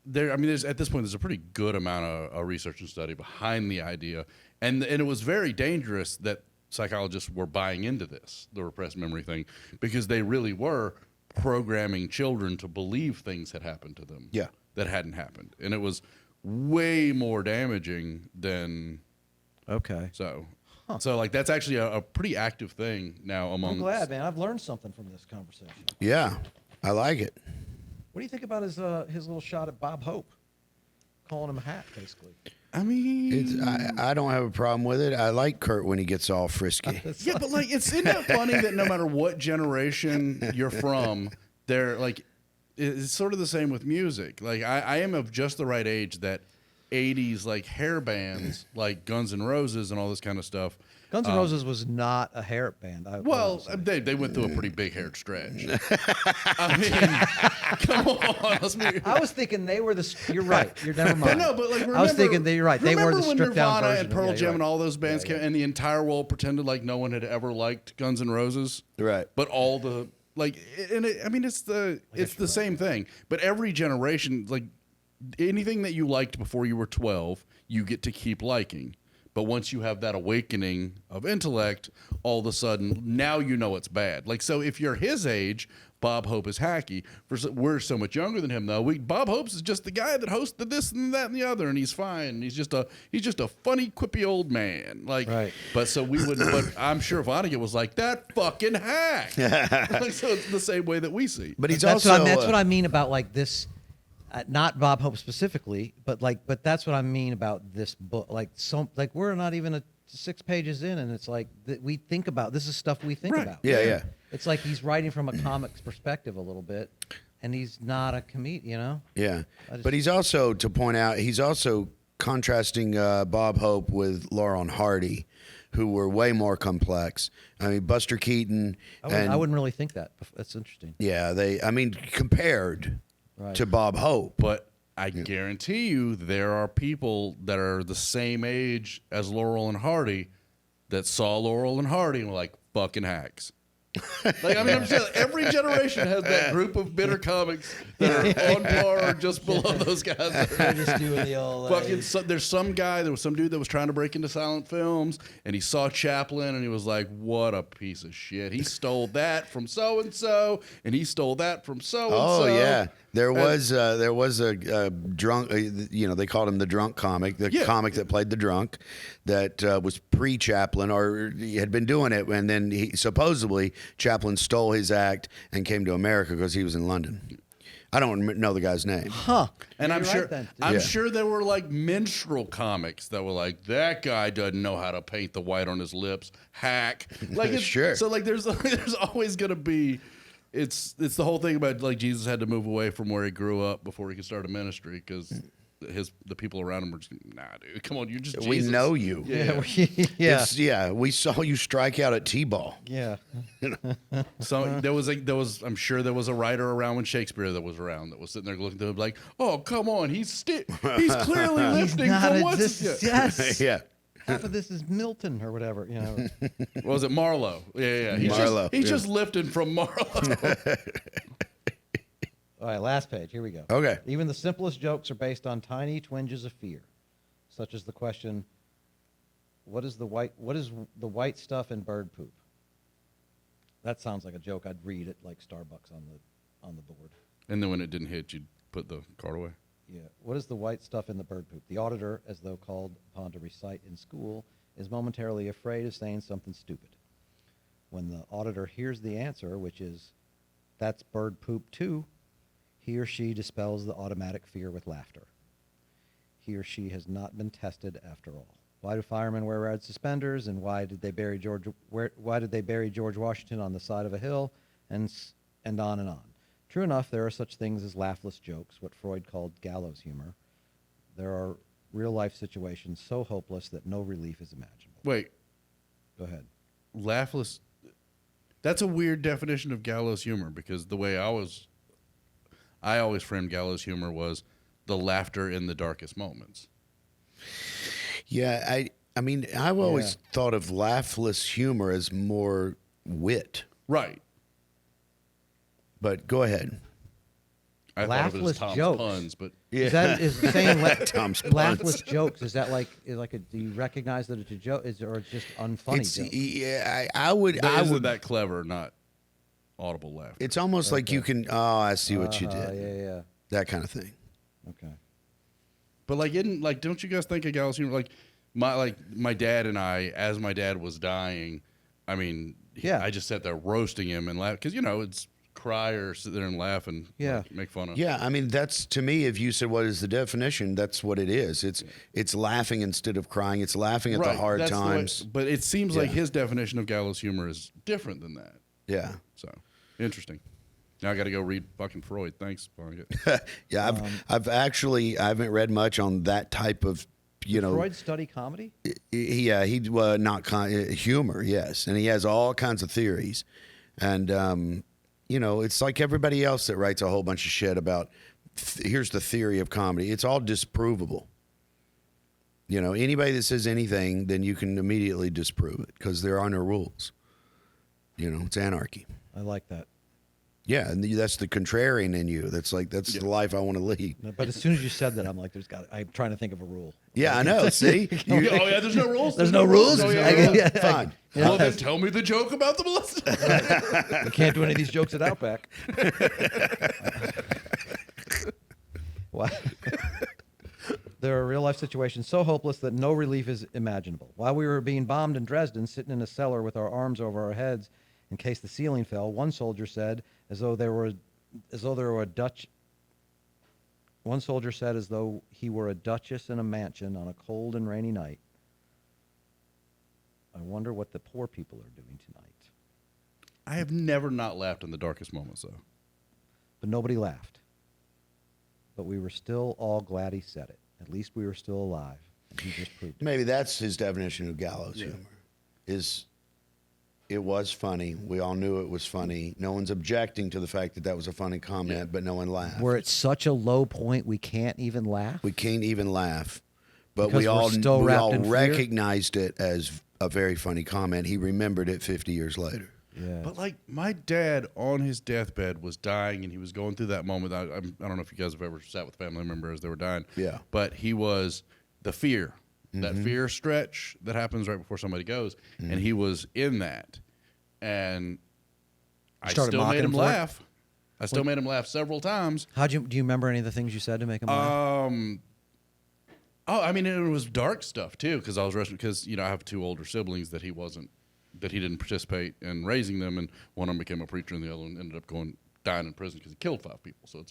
there's at this point there's a pretty good amount of research and study behind the idea, and it was very dangerous that psychologists were buying into this, the repressed memory thing, because they really were programming children to believe things had happened to them that hadn't happened, and it was way more damaging than so like that's actually a pretty active thing now among. I'm glad, man. I've learned something from this conversation. Yeah, I like it. What do you think about his little shot at Bob Hope, calling him a hack, basically? I mean, I don't have a problem with it. I like Kurt when he gets all frisky. yeah, but like, isn't it funny that no matter what generation you're from, they're like, it's sort of the same with music. Like, I am of just the right age that 80s like hair bands like Guns N' Roses and all this kind of stuff. Guns N' Roses was not a hair band. They went through a pretty big haired stretch. I mean, come on. I was thinking they were you're right. You're never mind. No, but like, remember, I was thinking you're right. They were the stripped down version. And Pearl Jam and all those bands came, and the entire world pretended like no one had ever liked Guns N' Roses. Right. But all the like, and I mean, it's the same thing. But every generation, like anything that you liked before you were 12, you get to keep liking. But once you have that awakening of intellect, all of a sudden, now you know it's bad. Like, so if you're his age, Bob Hope is hacky. We're so much younger than him, though. Bob Hope's is just the guy that hosted this and that and the other, and he's fine. He's just a funny, quippy old man. Like, right. But so we wouldn't. But I'm sure Vonnegut was like, that fucking hack. Like, so it's the same way that we see. But he's that's also that's what I mean about like this. Not Bob Hope specifically, but that's what I mean about this book. Like we're not even 6 pages in, and it's like we think about this is stuff we think about. Yeah. It's like he's writing from a comic's perspective a little bit, and he's not a comedian, you know. Yeah, but he's also, to point out, he's also contrasting Bob Hope with Laurel and Hardy, who were way more complex. I mean, Buster Keaton. I wouldn't really think that. That's interesting. Yeah, compared. Right. To Bob Hope. But I guarantee you there are people that are the same age as Laurel and Hardy that saw Laurel and Hardy and were like, fucking hacks. Like, I mean, I'm saying every generation has that group of bitter comics that are on par or just below those guys. They're just doing the old. There's some guy, there was some dude that was trying to break into silent films, and he saw Chaplin, and he was like, "What a piece of shit! He stole that from so and so, and he stole that from so and so." Oh yeah, there was a drunk. They called him the drunk comic, comic that played the drunk, that was pre-Chaplin, or he had been doing it, and then supposedly Chaplin stole his act and came to America because he was in London. I don't know the guy's name. Huh. And I'm sure then, I'm sure there were like minstrel comics that were like, that guy doesn't know how to paint the white on his lips. Hack. Like sure. So like there's always gonna be it's the whole thing about like Jesus had to move away from where he grew up before he could start a ministry because the people around him were just, nah, dude, come on, you're just Jesus. We know you. Yeah. We saw you strike out at T-ball. Yeah. So there was I'm sure there was a writer around when Shakespeare that was around that was sitting there looking at him like, oh, come on, he's clearly lifting from what's yes. Yeah. Half of this is Milton or whatever, you know. What was it, Marlowe? Yeah. He's just lifting from Marlowe. All right, last page. Here we go. Okay. Even the simplest jokes are based on tiny twinges of fear, such as the question, what is the white stuff in bird poop? That sounds like a joke I'd read at like Starbucks on the board. And then when it didn't hit, you'd put the card away. Yeah. What is the white stuff in the bird poop? The auditor, as though called upon to recite in school, is momentarily afraid of saying something stupid. When the auditor hears the answer, which is, that's bird poop too, he or she dispels the automatic fear with laughter. He or she has not been tested after all. Why do firemen wear red suspenders, and why did they bury George Washington on the side of a hill, and on and on. True enough, there are such things as laughless jokes, what Freud called gallows humor. There are real-life situations so hopeless that no relief is imaginable. Wait. Go ahead. Laughless. That's a weird definition of gallows humor, because the way I always framed gallows humor was the laughter in the darkest moments. Yeah, I mean, I've always thought of laughless humor as more wit. Right. But go ahead. I thought of it Laughless as Tom's jokes. puns, but Is that is saying Tom's laughless jokes? Is that like do you recognize that it's a joke? Or it's just unfunny It's jokes? yeah. I would. that I isn't would. that clever, not audible laughter. It's almost like you can. Oh, I see what you did. Yeah. That kind of thing. Okay. But don't you guys think of gallows humor? My dad and I, as my dad was dying, I mean, Yeah. I just sat there roasting him and laugh because it's cry or sit there and laugh and make fun of. Yeah, I mean that's to me. If you said what is the definition, that's what it is. It's laughing instead of crying. It's laughing at the hard that's times. but it seems like his definition of gallows humor is different than that. Yeah. So interesting. Now I got to go read fucking Freud. Thanks, Vonnegut. Yeah, I haven't read much on that type of Freud study comedy? Yeah, he not humor, yes, and he has all kinds of theories, and it's like everybody else that writes a whole bunch of shit about. Here's the theory of comedy. It's all disprovable. Anybody that says anything, then you can immediately disprove it because there are no rules. It's anarchy. I like that. Yeah, and that's the contrarian in you. That's the life I want to lead. But as soon as you said that, I'm like, I'm trying to think of a rule. Yeah, I know. See, Oh yeah, there's no rules. There's no rules? Oh, yeah. fine. Well, then tell me the joke about the molester. We can't do any of these jokes at Outback. What? There are real life situations so hopeless that no relief is imaginable. While we were being bombed in Dresden, sitting in a cellar with our arms over our heads in case the ceiling fell, one soldier said, as though there were a Dutch. One soldier said, as though he were a duchess in a mansion on a cold and rainy night, I wonder what the poor people are doing tonight. I have never not laughed in the darkest moments, though. But nobody laughed. But we were still all glad he said it. At least we were still alive. And he just proved it. Maybe that's his definition of gallows humor. It was funny. We all knew it was funny. No one's objecting to the fact that that was a funny comment, but no one laughed. We're at such a low point we can't even laugh. We can't even laugh. But Because we we're all still wrapped in fear? recognized it as a very funny comment. He remembered it 50 years later. Yeah. But my dad on his deathbed was dying, and he was going through that moment. I don't know if you guys have ever sat with family members as they were dying. Yeah. But he was the fear, that fear stretch that happens right before somebody goes, and he was in that, and I Started still mocking made him him for it? laugh. I still made him laugh several times. Do you remember any of the things you said to make him laugh? I mean, it was dark stuff too, because I was rushing. Because I have two older siblings that he didn't participate in raising them, and one of them became a preacher, and the other one ended up dying in prison because he killed 5 people. So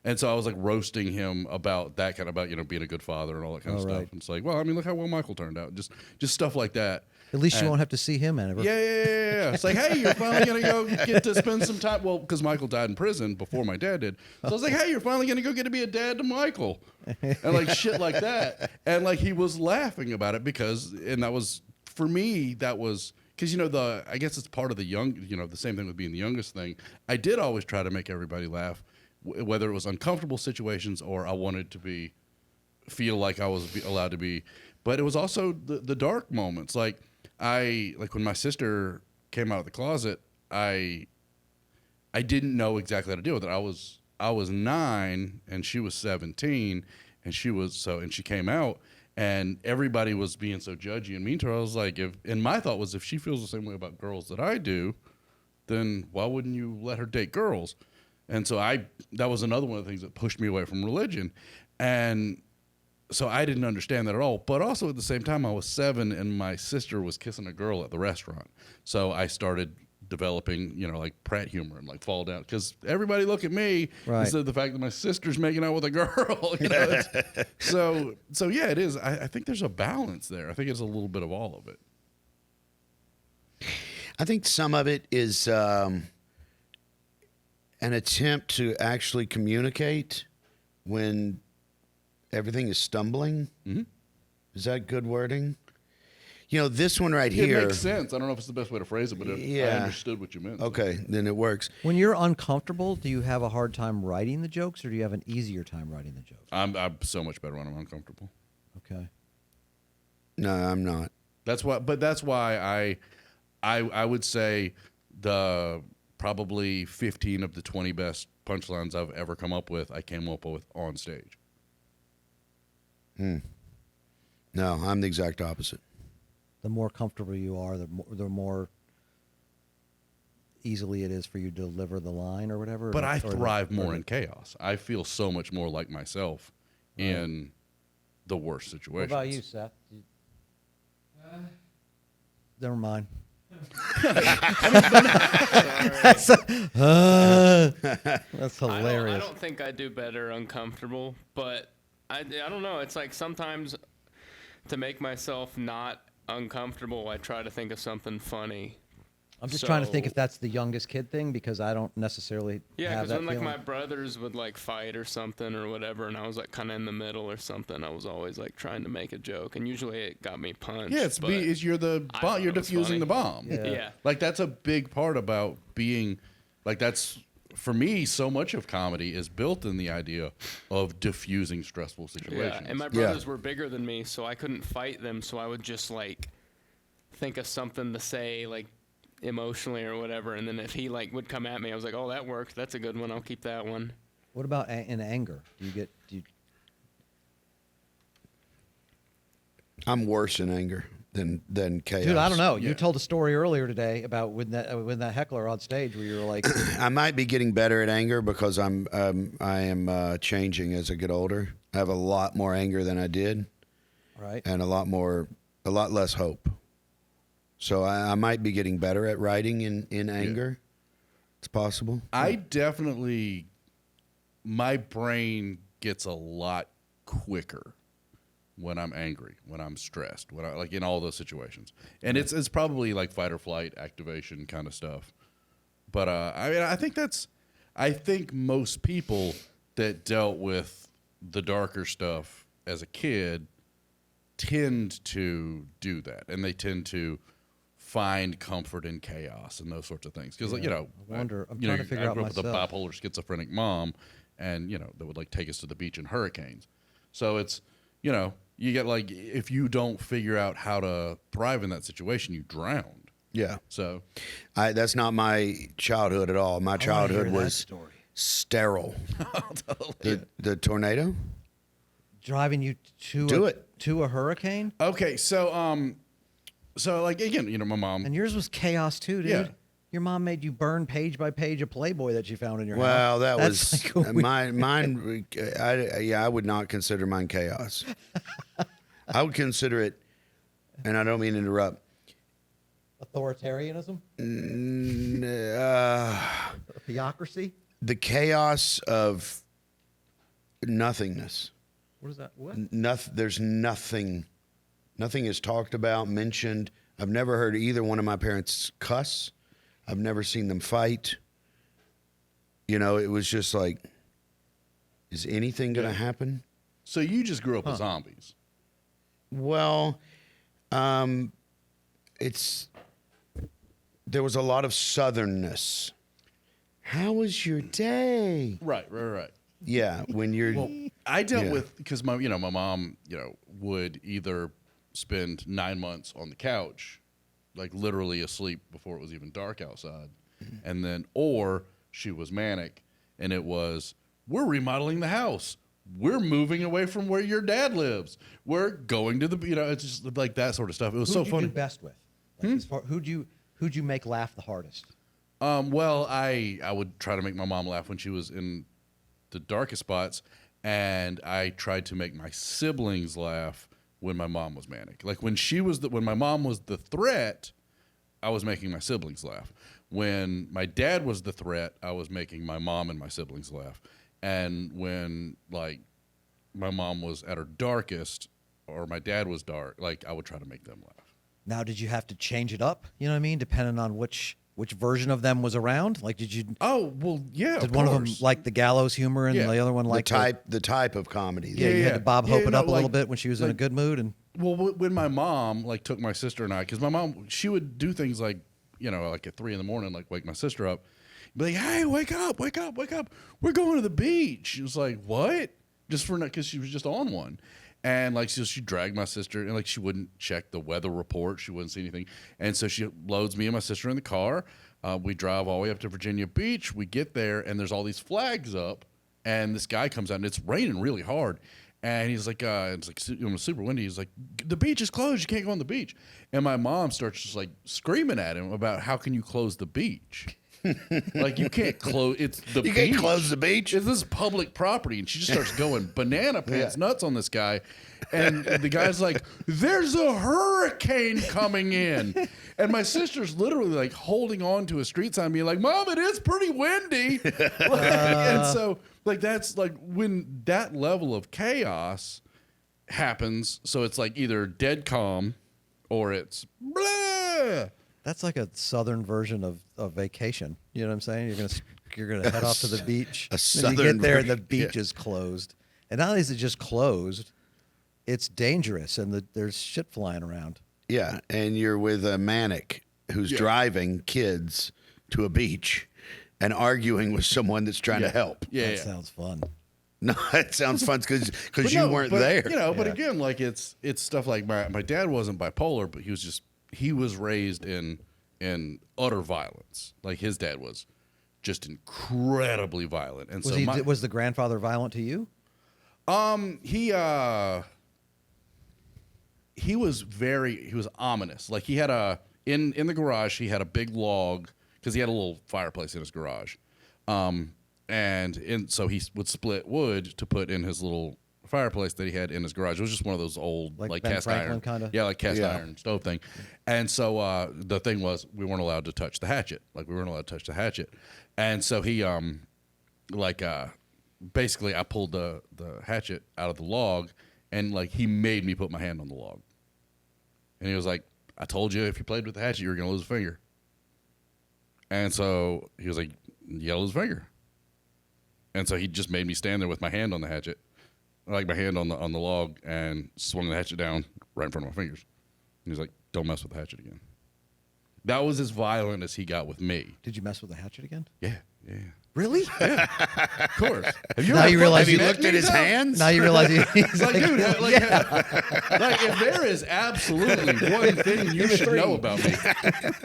I was like roasting him about that about being a good father and all that kind of stuff. Right. And it's like, well, I mean, look how well Michael turned out. Just stuff like that. At least you won't have to see him ever. Yeah. It's like, hey, you're finally gonna go get to spend some time. Well, because Michael died in prison before my dad did. So I was like, hey, you're finally gonna go get to be a dad to Michael, and shit like that. And he was laughing about it and that was for me. That was because I guess it's part of the young. The same thing with being the youngest thing. I did always try to make everybody laugh, whether it was uncomfortable situations or I wanted to feel like I was allowed to be. But it was also the dark moments. When my sister came out of the closet, I didn't know exactly how to deal with it. I was 9 and she was 17, and she came out, and everybody was being so judgy and mean to her. I was like, and my thought was, if she feels the same way about girls that I do, then why wouldn't you let her date girls? And so that was another one of the things that pushed me away from religion, and so I didn't understand that at all. But also at the same time, I was 7 and my sister was kissing a girl at the restaurant. So I started developing, Pratt humor and fall down. Because everybody look at me instead of the fact that my sister's making out with a girl. So yeah, it is. I think there's a balance there. I think it's a little bit of all of it. I think some of it is an attempt to actually communicate when everything is stumbling. Mm-hmm. Is that good wording? This one right here. It makes sense. I don't know if it's the best way to phrase it, but I understood what you meant. Okay, then it works. When you're uncomfortable, do you have a hard time writing the jokes, or do you have an easier time writing the jokes? I'm so much better when I'm uncomfortable. Okay. No, I'm not. That's why I would say the probably 15 of the 20 best punchlines I've ever come up with, I came up with on stage. No, I'm the exact opposite. The more comfortable you are, the more easily it is for you to deliver the line or whatever. But I thrive more in chaos. I feel so much more like myself in the worst What situations. about you, Seth? Never mind. That's hilarious. I don't think I do better uncomfortable, but I don't know. It's like sometimes to make myself not uncomfortable, I try to think of something funny. I'm just trying to think if that's the youngest kid thing, because I don't necessarily Yeah, have because that when like feeling. my brothers would like fight or something or whatever, and I was like kind of in the middle or something, I was always like trying to make a joke, and usually it got me punched. Yeah, you're the I bomb. thought You're it was diffusing funny. the bomb. Yeah. Like that's a big part about being, like that's for me. So much of comedy is built in the idea of diffusing stressful situations. Yeah, and my brothers were bigger than me, so I couldn't fight them, so I would just like think of something to say like emotionally or whatever, and then if he like would come at me, I was like, oh, that worked, that's a good one, I'll keep that one. What about in anger? Do you I'm worse in anger than chaos. Dude, I don't know. You Yeah. told a story earlier today about when that heckler on stage where you were like, I might be getting better at anger because I am changing as I get older. I have a lot more anger than I did, right? and a lot less hope. So I might be getting better at writing in anger. It's possible. I definitely, my brain gets a lot quicker when I'm angry, when I'm stressed, when I like in all those situations, and it's probably like fight or flight activation kind of stuff. But I mean, I think most people that dealt with the darker stuff as a kid tend to do that, and they tend to find comfort in chaos and those sorts of things. Because Yeah, you know, I wonder. I'm you trying know, to figure I out grew up with a myself. bipolar schizophrenic mom, and you know, that would like take us to the beach in hurricanes. So it's, you know, you get like, if you don't figure out how to thrive in that situation, you drowned. Yeah. So That's not my childhood at all. My I wanna childhood hear that was story. sterile. The tornado? Driving you to a hurricane, okay, so like again, you know, my mom. and yours was chaos too, dude. Yeah. Your mom made you burn page by page a Playboy that she found in your Well, house. that That's was like a weird- mine. I would not consider mine chaos. I would consider it, and I don't mean to interrupt. authoritarianism, theocracy. The chaos of nothingness. What is that? What? There's nothing. Nothing is talked about, mentioned. I've never heard either one of my parents cuss. I've never seen them fight. You know, it was just like, is anything going to happen? So you just grew up with zombies. Well, there was a lot of southernness. How was your day? Right. Yeah, when you're Well, I dealt Yeah. with, because my mom, would either spend 9 months on the couch, like literally asleep before it was even dark outside, and then, or she was manic, and it was, we're remodeling the house, we're moving away from where your dad lives, we're going to the, it's just like that sort of stuff. It was so Who'd you funny. do best with? Like, as far, who'd you make laugh the hardest? Well, I would try to make my mom laugh when she was in the darkest spots, and I tried to make my siblings laugh when my mom was manic. Like when my mom was the threat, I was making my siblings laugh. When my dad was the threat, I was making my mom and my siblings laugh. And when like my mom was at her darkest or my dad was dark, like I would try to make them laugh. Now, did you have to change it up? You know what I mean? Depending on which version of them was around. Like, did you? Oh, well, yeah. Did one of them like the gallows humor and Yeah. the other one like the type of comedy. Yeah, you had to Bob Hope it up a little like- bit when she was in a like- good mood, and Well, when my mom like took my sister and I, because my mom, she would do things like, like at 3 a.m, like wake my sister up, be like, "Hey, wake up, wake up, wake up! We're going to the beach." She was like, "What?" Just for because she was just on one, And like so she dragged my sister, and like she wouldn't check the weather report, she wouldn't see anything, and so she loads me and my sister in the car. We drive all the way up to Virginia Beach. We get there, and there's all these flags up, and this guy comes out, and it's raining really hard, and he's like, it's like super windy. He's like, the beach is closed. You can't go on the beach. And my mom starts just like screaming at him about how can you close the beach. Like you can't close. It's the You beach. can't close the beach. This is public property, and she just starts going banana pants nuts on this guy. And the guy's like, "There's a hurricane coming in," and my sister's literally like holding on to a street sign, being like, "Mom, it is pretty windy." And so, like that's like when that level of chaos happens. So it's like either dead calm, or it's blah. That's like a southern version of vacation. You know what I'm saying? You're gonna head off to the beach. A and southern you get there and the version, beach is closed. And not only is it just closed, it's dangerous and there's shit flying around. Yeah, and you're with a manic who's driving kids to a beach and arguing with someone that's trying to help. That sounds fun. No, it sounds fun because But you no, weren't but, there. You know, but again, like it's stuff like my dad wasn't bipolar, but he was raised in utter violence. Like his dad was just incredibly violent. And Was the grandfather violent to you? He was ominous. Like he had in the garage, he had a big log because he had a little fireplace in his garage. So he would split wood to put in his little fireplace that he had in his garage. It was just one of those old Like cast Ben Franklin iron kinda? Yeah, like cast iron stove thing. And so the thing was we weren't allowed to touch the hatchet. Like we weren't allowed to touch the hatchet. And so he basically I pulled the hatchet out of the log, and like he made me put my hand on the log. And he was like, "I told you if you played with the hatchet you were going to lose a finger." And so he was like, "You got to lose a finger." And so he just made me stand there with my hand on the hatchet, like my hand on the log, and swung the hatchet down right in front of my fingers. And he's like, "Don't mess with the hatchet again." That was as violent as he got with me. Did you mess with the hatchet again? Yeah. Really? Of course. Now you realize Have you you looked at his hands? Now you realize he's Like, dude, like if there is absolutely one thing you should know about me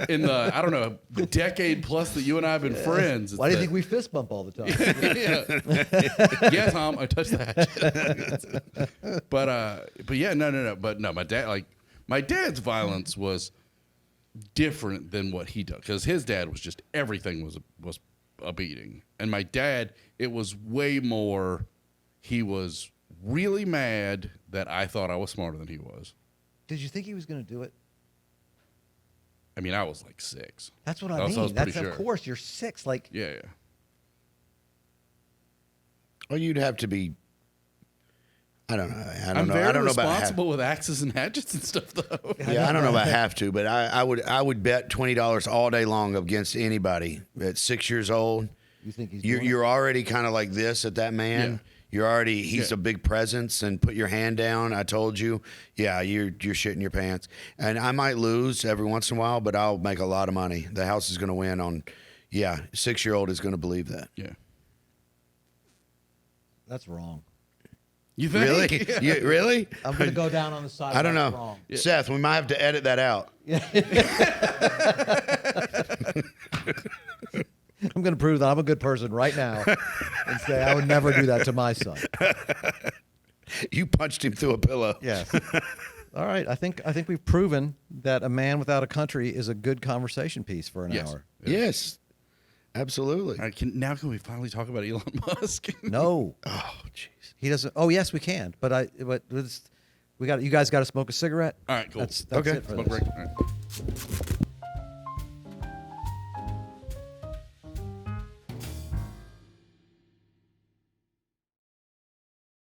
in the, I don't know, decade plus that you and I have been friends. it's Why do you that- think we fist bump all the time? Yeah. Yeah, Tom, I touched the hatchet. But yeah, no. But no, my dad's violence was different than what he does, because his dad was just everything was a beating, and my dad, it was way more. He was really mad that I thought I was smarter than he was. Did you think he was going to do it? I mean, I was like 6. That's what I I was mean. pretty That's sure. of course you're 6. Like Yeah. Well, you'd have to be. I don't know. I'm very I don't know about responsible with axes and hatchets and stuff, though. I don't know about have to, but I would bet $20 all day long against anybody at 6 years old. you think he's You're already kind of like this at that man. Yeah. You're already he's Yeah. a big presence, and put your hand down. I told you, yeah, you're shitting your pants. And I might lose every once in a while, but I'll make a lot of money. The house is going to win on. Yeah, 6-year-old is going to believe that. Yeah. That's wrong. You think? Really? Really? I'm going to go down on the side. I don't that's know. Wrong. Seth, we might have to edit that out. I'm going to prove that I'm a good person right now and say I would never do that to my son. You punched him through a pillow. Yes. All right. I think we've proven that a man without a country is a good conversation piece for an Yes. hour. Yes. Absolutely. All right, can we finally talk about Elon Musk? No, Oh, jeez. he doesn't. Oh, yes, we can. But you guys got to smoke a cigarette. All right, cool. That's Okay. it for Smoke this. break. All right.